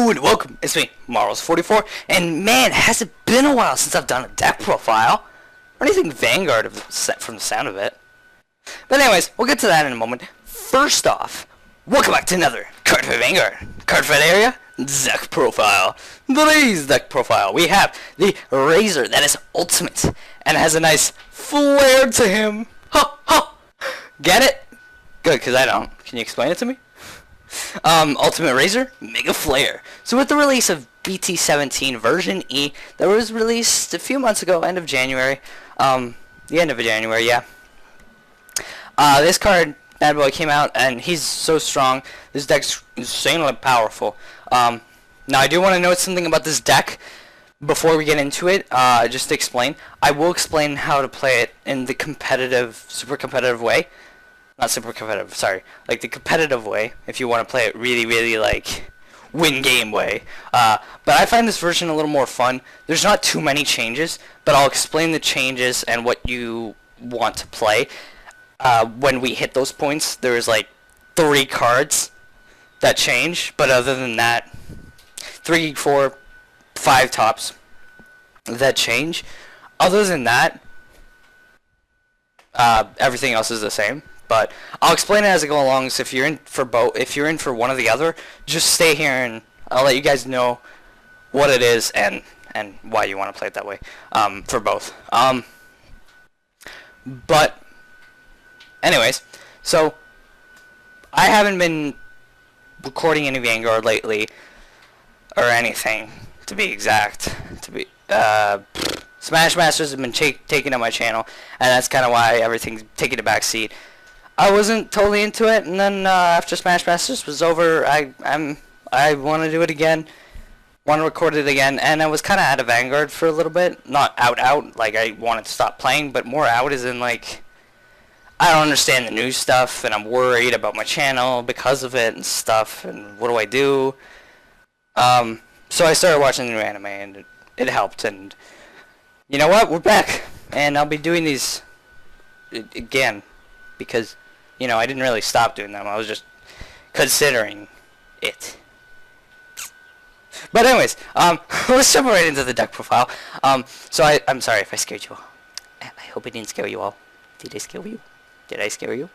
Hello and welcome, it's me, Marls44, and man, has it been a while since I've done a deck profile, or anything Vanguard from the sound of it. But anyways, we'll get to that in a moment. First off, welcome back to another Cardfight Vanguard, Cardfight area, deck profile. Today's deck profile, we have the Raizer that is ultimate, and has a nice flare to him. Ha ha! Get it? Good, because I don't. Can you explain it to me? Ultimate Raizer Mega-flare. So with the release of BT17 version E that was released a few months ago, end of January, the end of January, yeah. This card, bad boy, came out and he's so strong. This deck's insanely powerful. Now I do want to note something about this deck before we get into it. Just to explain, I will explain how to play it in the competitive, super competitive way. Not super competitive, sorry. Like the competitive way, if you want to play it really, like, win game way. But I find this version a little more fun. There's not too many changes, but I'll explain the changes and what you want to play. When we hit those points, there's like 3 cards that change, but other than that, 3, 4, 5 tops that change. Other than that, everything else is the same. But I'll explain it as I go along. So if you're in for both, if you're in for one or the other, just stay here and I'll let you guys know what it is and why you want to play it that way. For both. But anyways, so I haven't been recording any Vanguard lately or anything, to be exact. Smash Masters have been taking up my channel, and that's kind of why everything's taking a back seat. I wasn't totally into it, and then after Smash Masters was over, I want to do it again, want to record it again, and I was kind of out of Vanguard for a little bit. Not out, like I wanted to stop playing, but more out as in like, I don't understand the new stuff, and I'm worried about my channel because of it and stuff, and what do I do? So I started watching the new anime, and it helped, and you know what, we're back, and I'll be doing these again, because you know, I didn't really stop doing them. I was just considering it. But anyways, let's jump right into the deck profile. So I'm sorry if I scared you all. I hope I didn't scare you all. Did I scare you? Did I scare you?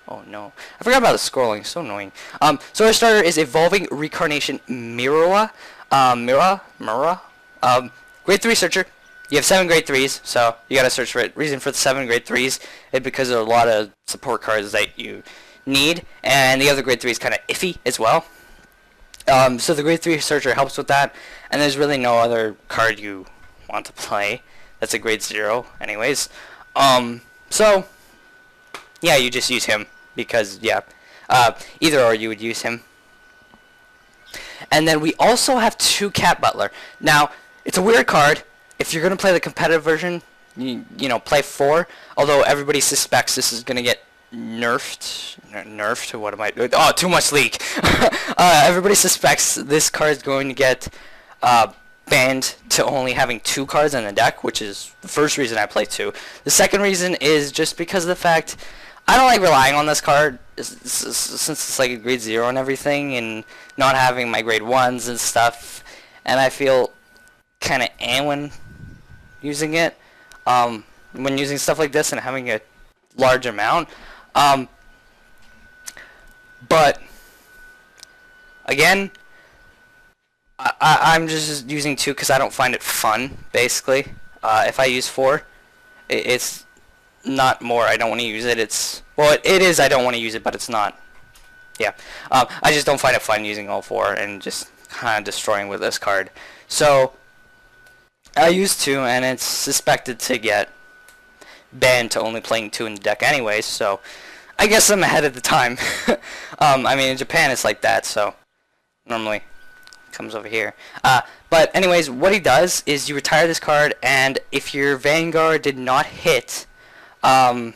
Oh no. I forgot about the scrolling. It's so annoying. So our starter is Evolving Reincarnation Miraioh. Grade 3 searcher. You have 7 grade 3s, so you gotta search for it. Reason for the 7 grade 3s is because there are a lot of support cards that you need, and the other grade 3 is kind of iffy as well. So the grade 3 searcher helps with that, and there's really no other card you want to play that's a grade 0 anyways. So yeah, you just use him because yeah, either or you would use him. And then we also have 2 Cat Butler. Now it's a weird card. If you're going to play the competitive version, you know, play 4. Although everybody suspects this is going to get nerfed. Nerfed? What am I doing? Oh, too much leak. Everybody suspects this card is going to get banned to only having 2 cards in the deck, which is the first reason I play 2. The second reason is just because of the fact I don't like relying on this card since it's like a grade 0 and everything, and not having my grade 1s and stuff, and I feel kind of when using it, when using stuff like this and having a large amount. But again, I'm just using 2 because I don't find it fun, basically. If I use 4, it's not more I don't want to use it. It's, well, it is I don't want to use it, but it's not. Yeah. I just don't find it fun using all 4 and just kind of destroying with this card. So I use 2, and it's suspected to get banned to only playing 2 in the deck anyways, so I guess I'm ahead of the time. I mean, in Japan it's like that, so normally it comes over here. But anyways, what he does is you retire this card, and if your Vanguard did not hit, at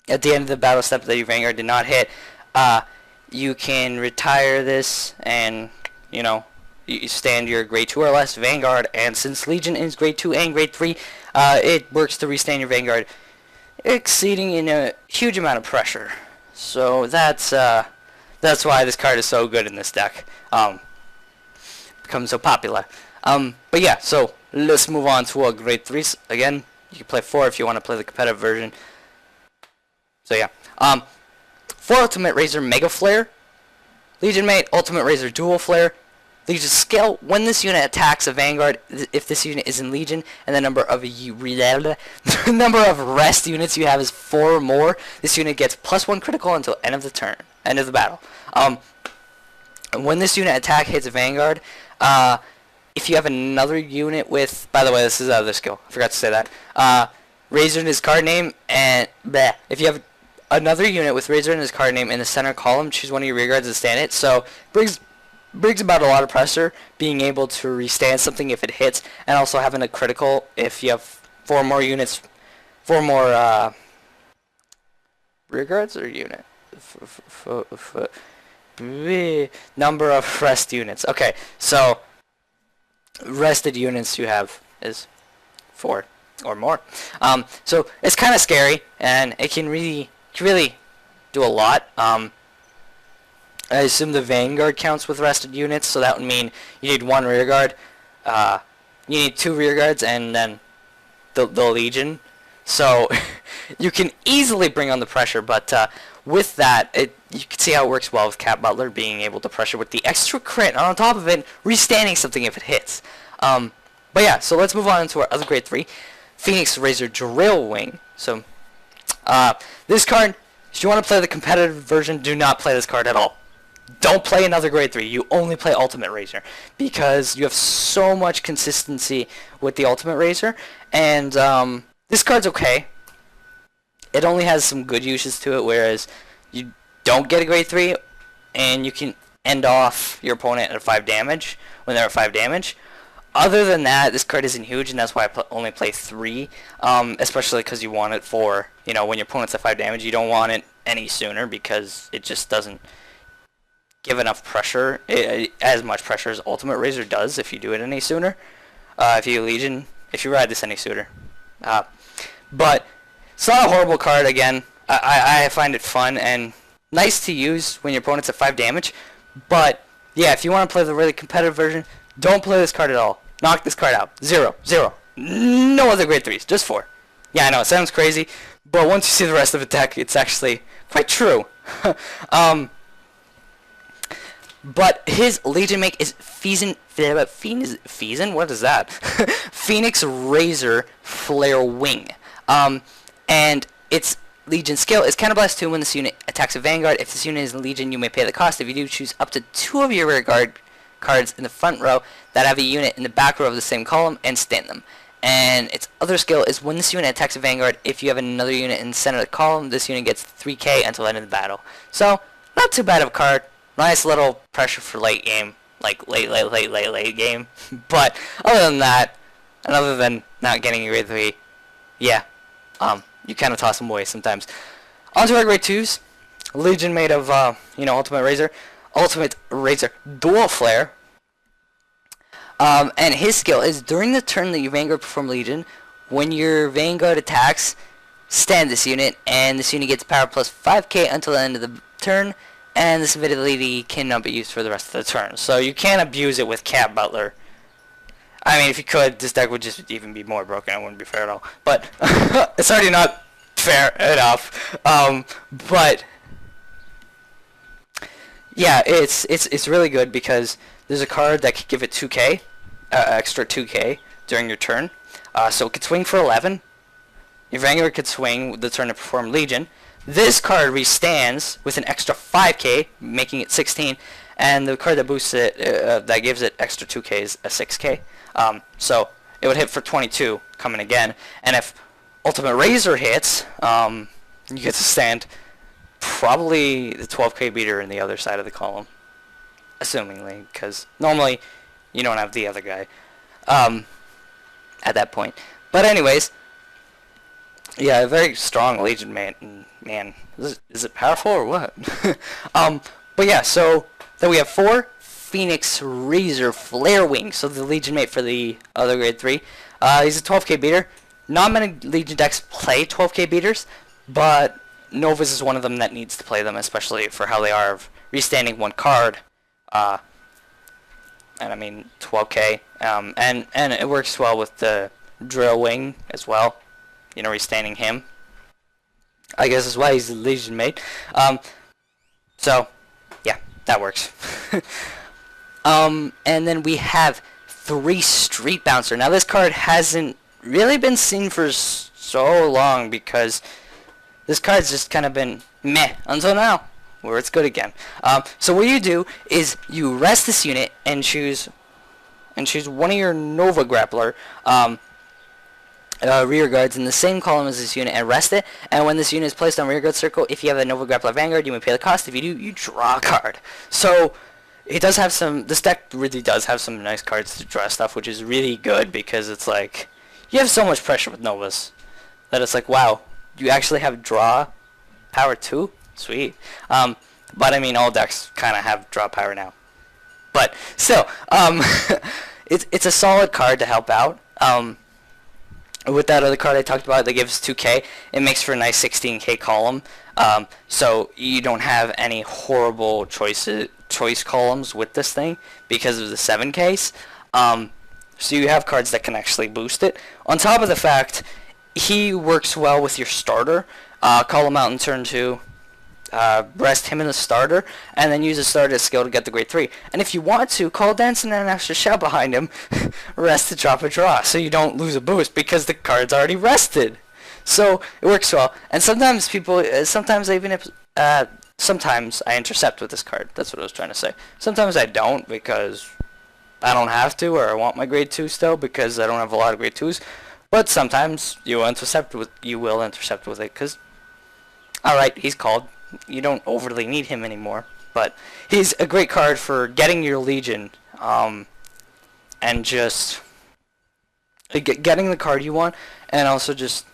the end of the battle step that your Vanguard did not hit, you can retire this and, you know, you stand your grade 2 or less Vanguard, and since Legion is grade 2 and grade 3, it works to restand your Vanguard, exceeding in a huge amount of pressure. So that's why this card is so good in this deck. become so popular. But yeah, so let's move on to grade 3s. Again, you can play 4 if you want to play the competitive version. So yeah. 4 Ultimate Raizer Mega-flare. Legion Mate, Ultimate Raizer Dual-flare. Legion skill, when this unit attacks a Vanguard, if this unit is in Legion, and the number of rest units you have is 4 or more, this unit gets +1 critical until end of the turn, end of the battle. When this unit attack hits a Vanguard, if you have another unit with, by the way, this is other skill, I forgot to say that, Raizer in his card name, and if you have another unit with Raizer in his card name in the center column, choose one of your rear guards and stand it. So brings about a lot of pressure, being able to restand something if it hits, and also having a critical if you have 4 more units, 4 more rear guards or unit. Number of rest units. Okay, so rested units you have is 4 or more. So it's kind of scary, and it can really do a lot. I assume the Vanguard counts with rested units, so that would mean you need 1 rear guard, you need 2 rear guards, and then the Legion. So you can easily bring on the pressure, but with that, you can see how it works well with Cat Butler being able to pressure with the extra crit, and on top of it, restanding something if it hits. But yeah, so let's move on into our other grade 3, Phoenixraizer Drill-wing. So this card, if you want to play the competitive version, do not play this card at all. Don't play another grade 3. You only play Ultimate Raizer, because you have so much consistency with the Ultimate Raizer, and this card's okay. It only has some good uses to it, whereas you don't get a grade 3, and you can end off your opponent at 5 damage when they're at 5 damage. Other than that, this card isn't huge, and that's why I only play 3, especially because you want it for, when your opponent's at 5 damage, you don't want it any sooner, because it just doesn't give enough pressure, as much pressure as Ultimate Raizer does if you do it any sooner, if you ride this any sooner. But it's not a horrible card. Again, I find it fun and nice to use when your opponent's at 5 damage, but yeah, if you want to play the really competitive version, don't play this card at all. Knock this card out. 0. No other grade 3s, just 4. Yeah, I know, it sounds crazy, but once you see the rest of the deck, it's actually quite true. But his Legion make is Phoenixraizer, what is that? Phoenixraizer Flame-wing. And its Legion skill is Counterblast 2 when this unit attacks a Vanguard. If this unit is in Legion, you may pay the cost. If you do, choose up to 2 of your rear guard cards in the front row that have a unit in the back row of the same column and stand them. And its other skill is when this unit attacks a Vanguard, if you have another unit in the center of the column, this unit gets 3k until the end of the battle. So, not too bad of a card. Nice little pressure for late game, like late game. But other than that, and other than not getting a grade 3, yeah, you kind of toss them away sometimes. On to our grade 2s. Legion made of, Ultimate Raizer Dual-flare. And his skill is during the turn that your Vanguard perform Legion, when your Vanguard attacks, stand this unit, and this unit gets power plus 5k until the end of the turn. And this ability cannot be used for the rest of the turn. So you can't abuse it with Cat Butler. I mean, if you could, this deck would just even be more broken. It wouldn't be fair at all. But it's already not fair enough. But yeah, it's really good because there's a card that could give it 2k, extra 2k during your turn. So it could swing for 11. Your Vanguard could swing the turn to perform Legion. This card restands with an extra 5k, making it 16, and the card that boosts it, that gives it extra 2k is a 6k. So it would hit for 22, coming again. And if Ultimate Raizer hits, you get to stand probably the 12k beater in the other side of the column, assumingly, because normally you don't have the other guy at that point. But anyways, yeah, a very strong Legion mate. Man, is it powerful or what? But yeah, so then we have 4 Phoenixraizer Flame-wing. So the Legion mate for the other grade 3. He's a 12k beater. Not many Legion decks play 12k beaters, but Nova's is one of them that needs to play them, especially for how they are of restanding 1 card and I mean 12k, and it works well with the Drill-wing as well. You know, restanding him. I guess that's why he's the Legion mate. So yeah, that works. And then we have 3 Street Bouncer. Now this card hasn't really been seen for so long because this card's just kind of been meh until now, where it's good again. So what you do is you rest this unit and choose one of your Nova Grappler rear guards in the same column as this unit and rest it. And when this unit is placed on rear guard circle, if you have a Nova Grappler Vanguard, you may pay the cost. If you do, you draw a card. So it does have some. This deck really does have some nice cards to draw stuff, which is really good because it's like you have so much pressure with Novas that it's like, wow, you actually have draw power too. Sweet. But I mean, all decks kind of have draw power now. But still, it's a solid card to help out. With that other card I talked about that gives 2k, it makes for a nice 16k column. So you don't have any horrible choice columns with this thing because of the 7ks. So you have cards that can actually boost it. On top of the fact, he works well with your starter. Call him out in turn 2. Rest him in the starter, and then use the starter skill to get the grade 3. And if you want to, call Dancin and an extra shell behind him, rest to drop a draw, so you don't lose a boost because the card's already rested. So it works well. And sometimes people, sometimes I intercept with this card. That's what I was trying to say. Sometimes I don't because I don't have to, or I want my grade 2 still because I don't have a lot of grade 2s. But sometimes you will intercept with it because, alright, he's called. You don't overly need him anymore, but he's a great card for getting your Legion, and just getting the card you want, and also just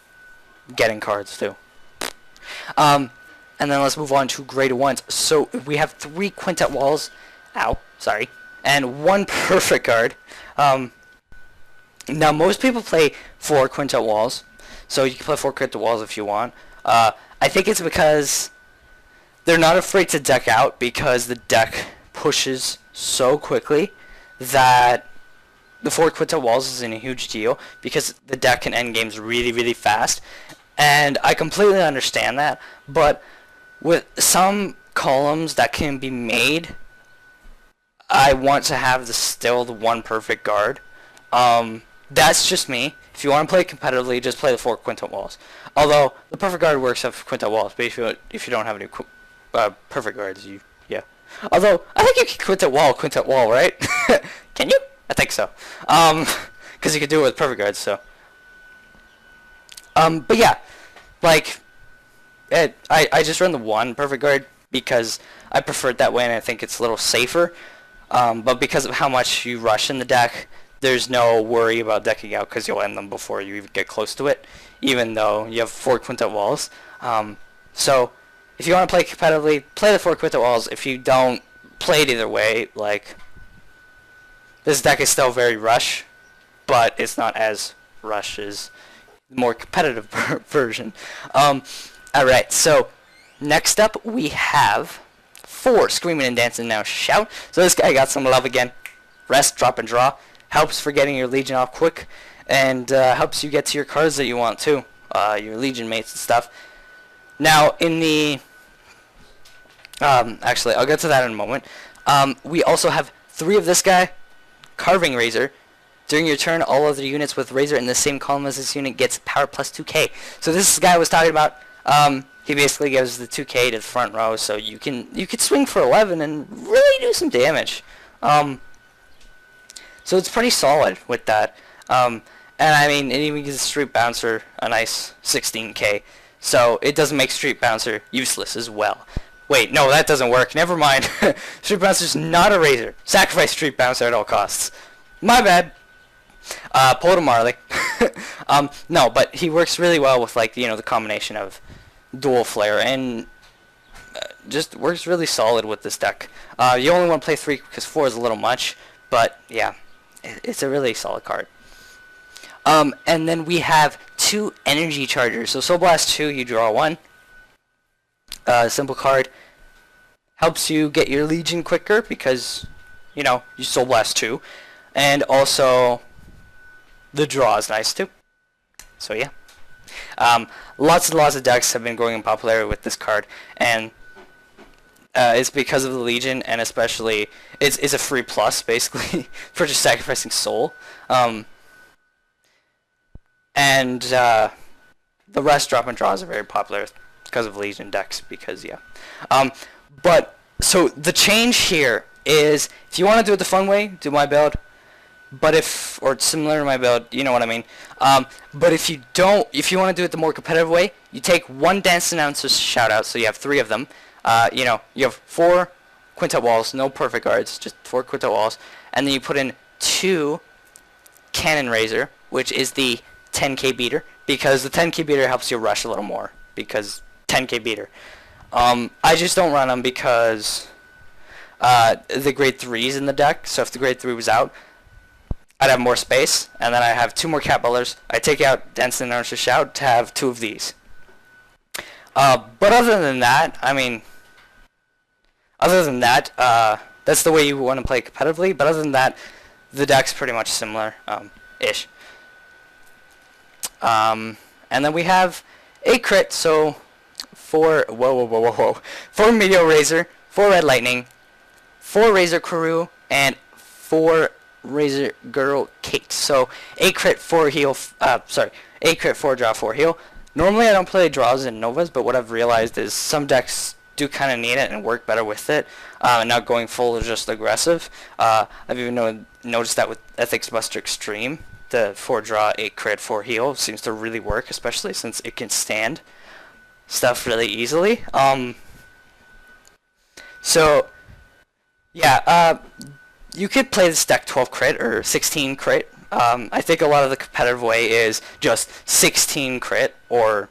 getting cards too. And then let's move on to grade 1s. So we have 3 Quintet Walls, and 1 Perfect Guard. Now most people play 4 Quintet Walls, so you can play 4 Quintet Walls if you want. I think it's because they're not afraid to deck out because the deck pushes so quickly that the 4 Quintet Walls isn't a huge deal because the deck can end games really, really fast. And I completely understand that, but with some columns that can be made, I want to have still the 1 Perfect Guard. That's just me. If you want to play competitively, just play the 4 Quintet Walls. Although the Perfect Guard works off Quintet Walls, but if you don't have any Perfect Guards, yeah. Although I think you can Quintet Wall, right? Can you? I think so. Because you can do it with Perfect Guards. So. But yeah, like, I just run the 1 Perfect Guard because I prefer it that way, and I think it's a little safer. But because of how much you rush in the deck, there's no worry about decking out because you'll end them before you even get close to it, even though you have 4 Quintet Walls. So if you want to play competitively, play the 4 Quintet Walls. If you don't, play it either way. Like, this deck is still very rush, but it's not as rush as the more competitive version. Alright, so next up we have 4 Screamin and Dancin now. Shout. So this guy got some love again. Rest, drop, and draw. Helps for getting your Legion off quick, and helps you get to your cards that you want too. Your Legion mates and stuff. Now, in the... actually, I'll get to that in a moment. We also have 3 of this guy. Carvingraizer. During your turn, all other units with Raizer in the same column as this unit gets power plus 2k. So this guy I was talking about, he basically gives the 2k to the front row, so you could swing for 11 and really do some damage. So it's pretty solid with that. And I mean, it even gives Street Bouncer a nice 16k. So it doesn't make Street Bouncer useless as well. Wait, no, that doesn't work. Never mind. Street Bouncer's not a Raizer. Sacrifice Street Bouncer at all costs. My bad. Pull to Marley. No, but he works really well with, like, you know, the combination of dual flare and just works really solid with this deck. You only want to play 3 because 4 is a little much, but yeah, it's a really solid card. And then we have 2 energy chargers. So Soul Blast 2, you draw 1. Simple card. Helps you get your Legion quicker because you know, you Soul Blast too. And also, the draw is nice too. So yeah. Lots and lots of decks have been growing in popularity with this card, and it's because of the Legion, and especially it's a free plus basically for just sacrificing soul. And the rest drop and draws are very popular because of Legion decks, because yeah. But so the change here is, if you want to do it the fun way, do my build. But or similar to my build, you know what I mean. But if you want to do it the more competitive way, you take one Dancin Announcer shout-out, so you have 3 of them. You know, you have 4 Quintet Walls, no perfect guards, just 4 Quintet Walls, and then you put in 2 Carvingraizer, which is the 10k beater, because the 10k beater helps you rush a little more, because 10k beater. I just don't run them because the grade 3's in the deck, so if the grade 3 was out, I'd have more space, and then I have 2 more Cat Butlers. I take out Dancin Announcer Shout to have 2 of these. But other than that, I mean, that's the way you want to play competitively, but other than that, the deck's pretty much similar, ish. And then we have a crit, so 4 Meteoraizer, 4 Red Lightning, 4 Raizer Crew, and 4 Raizer Girl Kate. So 8 crit, 4 heal, 8 crit, 4 draw, 4 heal. Normally I don't play draws in Novas, but what I've realized is some decks do kind of need it and work better with it, and not going full just aggressive. I've even noticed that with Ethics Buster Extreme, the 4 draw, 8 crit, 4 heal seems to really work, especially since it can stand stuff really easily. So yeah, you could play this deck 12 crit or 16 crit. I think a lot of the competitive way is just 16 crit or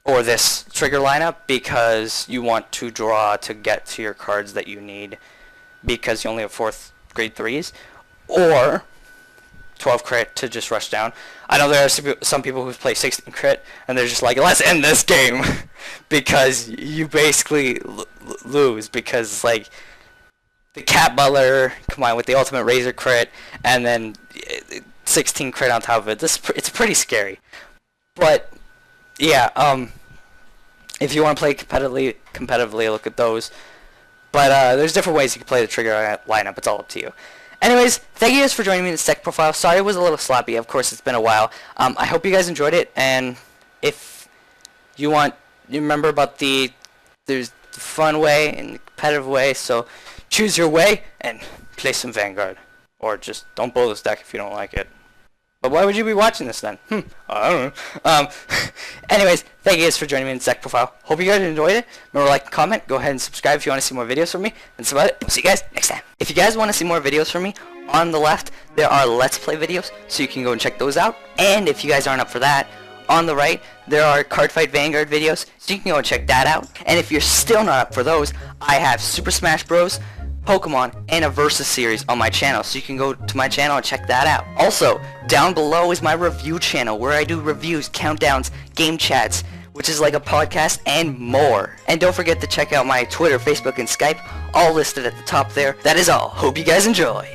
this trigger lineup, because you want to draw to get to your cards that you need, because you only have 4th grade 3s, or 12 crit to just rush down. I know there are some people who play 16 crit and they're just like, let's end this game, because you basically lose, because like the Cat Butler combined with the ultimate Raizer crit and then 16 crit on top of it. It's pretty scary. But yeah, if you want to play competitively, look at those. But there's different ways you can play the trigger lineup. It's all up to you. Anyways, thank you guys for joining me in this deck profile. Sorry it was a little sloppy. Of course, it's been a while. I hope you guys enjoyed it. And if you remember about there's the fun way and the competitive way. So choose your way and play some Vanguard. Or just don't blow this deck if you don't like it. But why would you be watching this then? I don't know. Anyways, thank you guys for joining me in this deck profile. Hope you guys enjoyed it. Remember to like and comment. Go ahead and subscribe if you want to see more videos from me. That's about it. We'll see you guys next time. If you guys want to see more videos from me, on the left, there are Let's Play videos, so you can go and check those out. And if you guys aren't up for that, on the right, there are Cardfight Vanguard videos, so you can go and check that out. And if you're still not up for those, I have Super Smash Bros., Pokemon, and a Versus series on my channel, so you can go to my channel and check that out. Also, down below is my review channel, where I do reviews, countdowns, game chats, which is like a podcast, and more. And don't forget to check out my Twitter, Facebook, and Skype, all listed at the top there. That is all. Hope you guys enjoy.